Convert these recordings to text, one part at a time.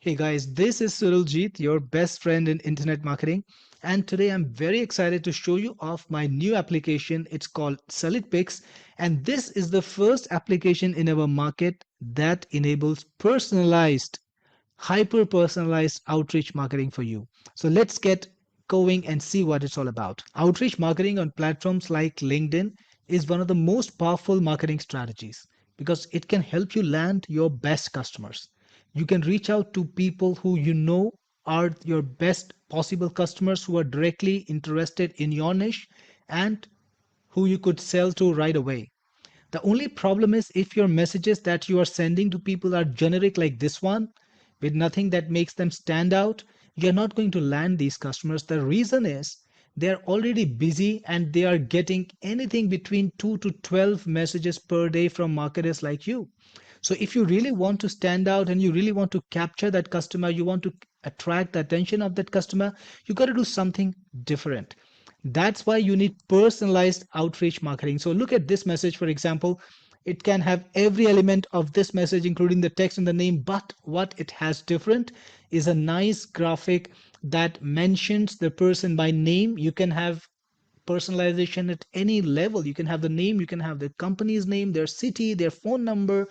Hey guys, this is Suruljeet, your best friend in internet marketing. And today I'm very excited to show you off my new application. It's called SellitPics. And this is the first application in our market that enables personalized, hyper personalized outreach marketing for you. So let's get going and see what it's all about. Outreach marketing on platforms like LinkedIn is one of the most powerful marketing strategies because it can help you land your best customers. You can reach out to people who you know are your best possible customers who are directly interested in your niche and who you could sell to right away. The only problem is if your messages that you are sending to people are generic like this one, with nothing that makes them stand out, you're not going to land these customers. The reason is they're already busy and they are getting anything between 2 to 12 messages per day from marketers like you. So if you really want to stand out and you really want to capture that customer, you want to attract the attention of that customer, you got to do something different. That's why you need personalized outreach marketing. So look at this message, for example. It can have every element of this message, including the text and the name. But what it has different is a nice graphic that mentions the person by name. You can have personalization at any level. You can have the name, you can have the company's name, their city, their phone number,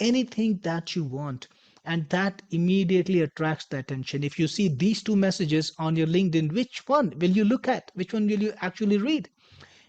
anything that you want. And that immediately attracts the attention. If you see these two messages on your LinkedIn, which one will you look at? Which one will you actually read?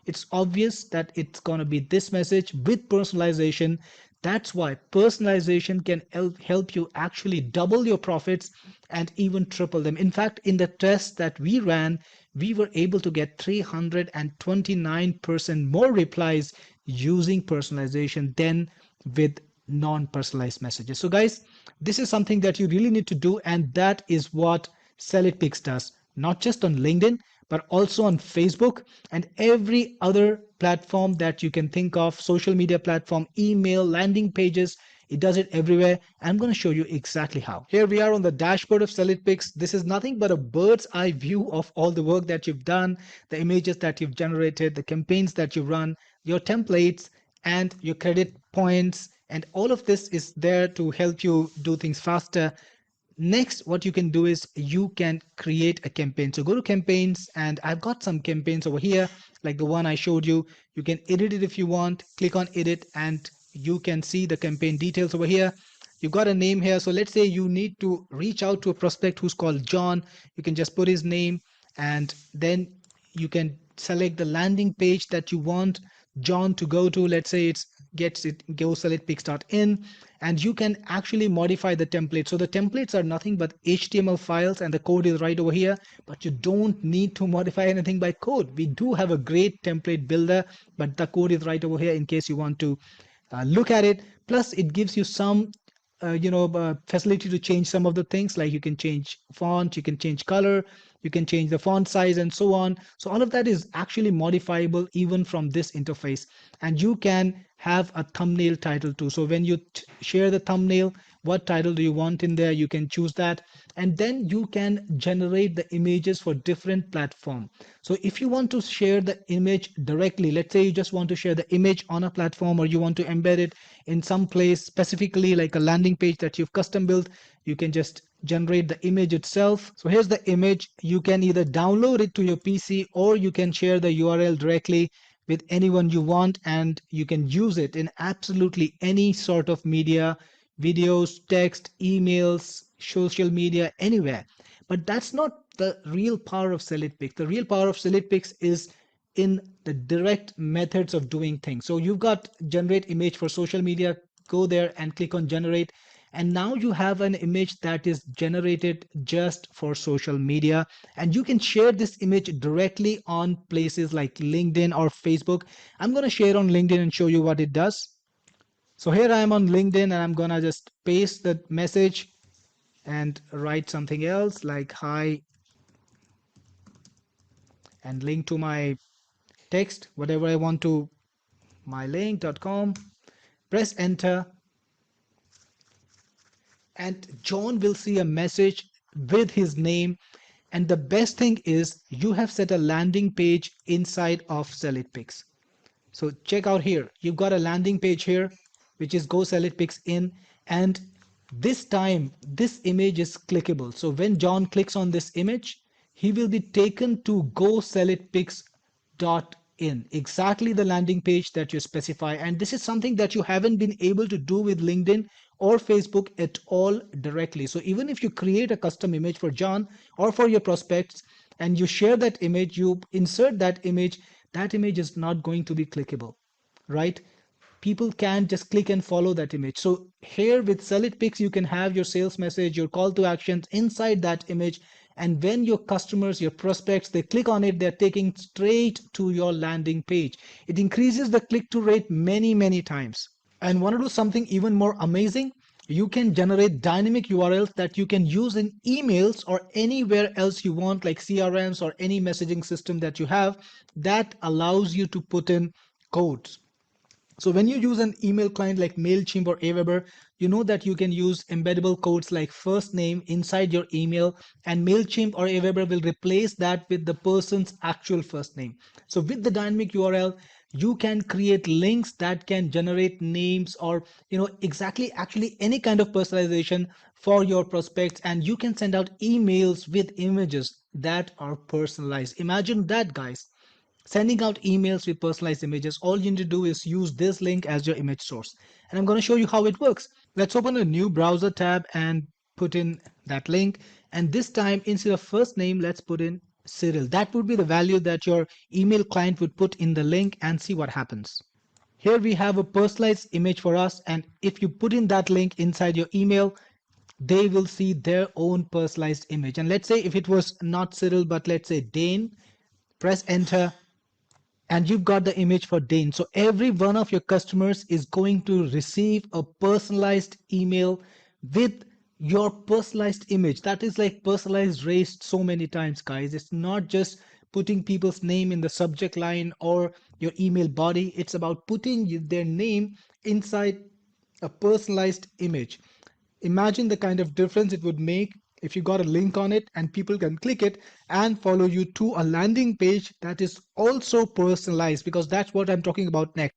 It's obvious that it's going to be this message with personalization. That's why personalization can help you actually double your profits and even triple them. In fact, in the test that we ran, we were able to get 329% more replies using personalization than with non-personalized messages. So guys, this is something that you really need to do, and that is what SellitPics does, not just on LinkedIn, but also on Facebook and every other platform that you can think of, social media platform, email, landing pages. It does it everywhere. I'm going to show you exactly how. Here we are on the dashboard of SellitPics. This is nothing but a bird's eye view of all the work that you've done, the images that you've generated, the campaigns that you run, your templates, and your credit points. And all of this is there to help you do things faster. Next, what you can do is you can create a campaign. So go to campaigns, and I've got some campaigns over here, like the one I showed you. You can edit it if you want. Click on edit, and you can see the campaign details over here. You've got a name here. So let's say you need to reach out to a prospect who's called John. You can just put his name, and then you can select the landing page that you want John to go to. Let's say it's gets it go sellitpics.in, and you can actually modify the template. So the templates are nothing but HTML files, and the code is right over here, but you don't need to modify anything by code. We do have a great template builder, but the code is right over here in case you want to look at it. Plus it gives you some facility to change some of the things, like you can change font, you can change color, you can change the font size, and so on. So all of that is actually modifiable even from this interface. And you can have a thumbnail title too. So when you share the thumbnail, what title do you want in there? You can choose that, and then you can generate the images for different platform. So if you want to share the image directly, let's say you just want to share the image on a platform, or you want to embed it in some place specifically, like a landing page that you've custom built, you can just generate the image itself. So here's the image. You can either download it to your PC, or you can share the URL directly with anyone you want, and you can use it in absolutely any sort of media, videos, text, emails, social media, anywhere. But that's not the real power of SellitPics. The real power of SellitPics is in the direct methods of doing things. So you've got generate image for social media. Go there and click on generate, and now you have an image that is generated just for social media, and you can share this image directly on places like LinkedIn or Facebook. I'm going to share on LinkedIn and show you what it does. So here I am on LinkedIn, and I'm going to just paste the message and write something else like hi, and link to my text, whatever I want to, mylink.com. Press enter, and John will see a message with his name. And the best thing is you have set a landing page inside of SellitPics. So check out here. You've got a landing page here, which is go SellitPics in, and This time, this image is clickable. So when John clicks on this image, he will be taken to GoSellitPics.in, exactly the landing page that you specify. And this is something that you haven't been able to do with LinkedIn or Facebook at all directly. So even if you create a custom image for John or for your prospects and you share that image, you insert that image is not going to be clickable, right? People can just click and follow that image. So here with SellitPics, you can have your sales message, your call to actions inside that image. And when your customers, your prospects, they click on it, they're taking straight to your landing page. It increases the click to rate many, many times. And want to do something even more amazing? You can generate dynamic URLs that you can use in emails or anywhere else you want, like CRMs or any messaging system that you have, that allows you to put in codes. So when you use an email client like MailChimp or Aweber, you know that you can use embeddable codes like first name inside your email, and MailChimp or Aweber will replace that with the person's actual first name. So with the dynamic URL, you can create links that can generate names or exactly actually any kind of personalization for your prospects, and you can send out emails with images that are personalized. Imagine that, guys. Sending out emails with personalized images. All you need to do is use this link as your image source. And I'm going to show you how it works. Let's open a new browser tab and put in that link. And this time, instead of first name, let's put in Cyril. That would be the value that your email client would put in the link, and see what happens. Here we have a personalized image for us. And if you put in that link inside your email, they will see their own personalized image. And let's say if it was not Cyril, but let's say Dane, press enter, and you've got the image for Dane. So every one of your customers is going to receive a personalized email with your personalized image. That is like personalized raised so many times, guys. It's not just putting people's name in the subject line or your email body. It's about putting their name inside a personalized image. Imagine the kind of difference it would make if you got a link on it and people can click it and follow you to a landing page that is also personalized, because that's what I'm talking about next.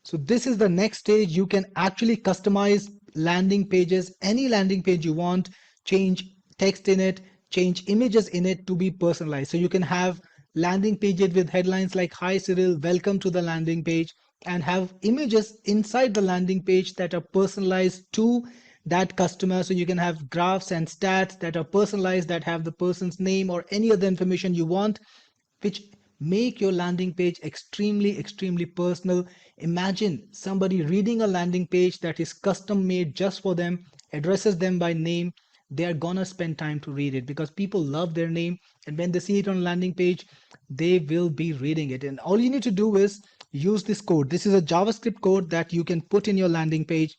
So this is the next stage. You can actually customize landing pages, any landing page you want, change text in it, change images in it to be personalized. So you can have landing pages with headlines like "Hi Cyril, welcome to the landing page," and have images inside the landing page that are personalized to that customer. So you can have graphs and stats that are personalized, that have the person's name or any other information you want, which make your landing page extremely personal. Imagine somebody reading a landing page that is custom made just for them, addresses them by name. They are gonna spend time to read it because people love their name, and when they see it on landing page, they will be reading it. And all you need to do is use this code. This is a JavaScript code that you can put in your landing page.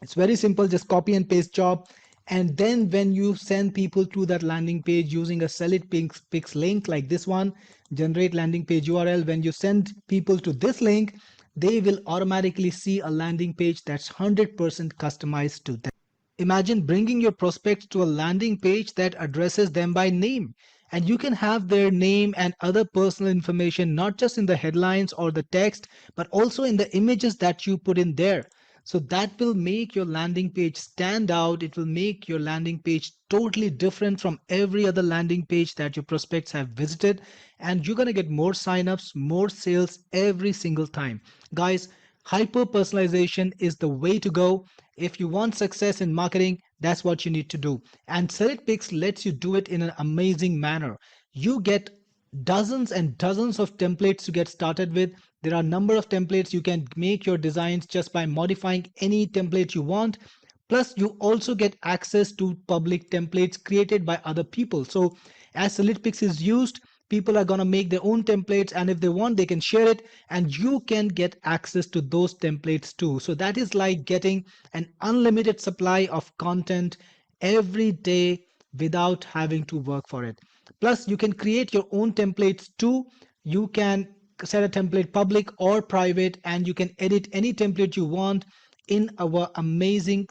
It's very simple, just copy and paste job. And then when you send people to that landing page using a SellitPics link like this one, generate landing page URL, when you send people to this link, they will automatically see a landing page that's 100% customized to them. Imagine bringing your prospects to a landing page that addresses them by name. And you can have their name and other personal information, not just in the headlines or the text, but also in the images that you put in there. So that will make your landing page stand out. It will make your landing page totally different from every other landing page that your prospects have visited. And you're going to get more signups, more sales every single time. Guys, hyper personalization is the way to go. If you want success in marketing, that's what you need to do. And SellitPics lets you do it in an amazing manner. You get dozens and dozens of templates to get started with. There are a number of templates. You can make your designs just by modifying any template you want. Plus, you also get access to public templates created by other people. So as SellitPics is used, people are going to make their own templates, and if they want, they can share it, and you can get access to those templates too. So that is like getting an unlimited supply of content every day without having to work for it. Plus, you can create your own templates too. You can set a template public or private, and you can edit any template you want in our amazing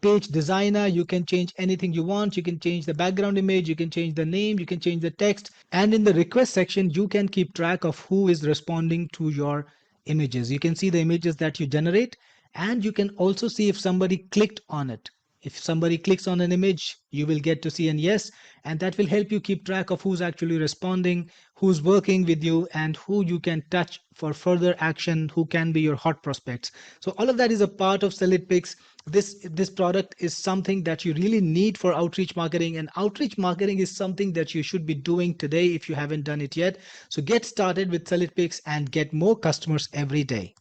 page designer. You can change anything you want. You can change the background image, you can change the name, you can change the text, and in the request section you can keep track of who is responding to your images. You can see the images that you generate, And you can also see if somebody clicked on it. If somebody clicks on an image, you will get to see an yes, and that will help you keep track of who's actually responding, who's working with you, and who you can touch for further action, who can be your hot prospects. So all of that is a part of SellitPics. This product is something that you really need for outreach marketing, and outreach marketing is something that you should be doing today if you haven't done it yet. So get started with SellitPics and get more customers every day.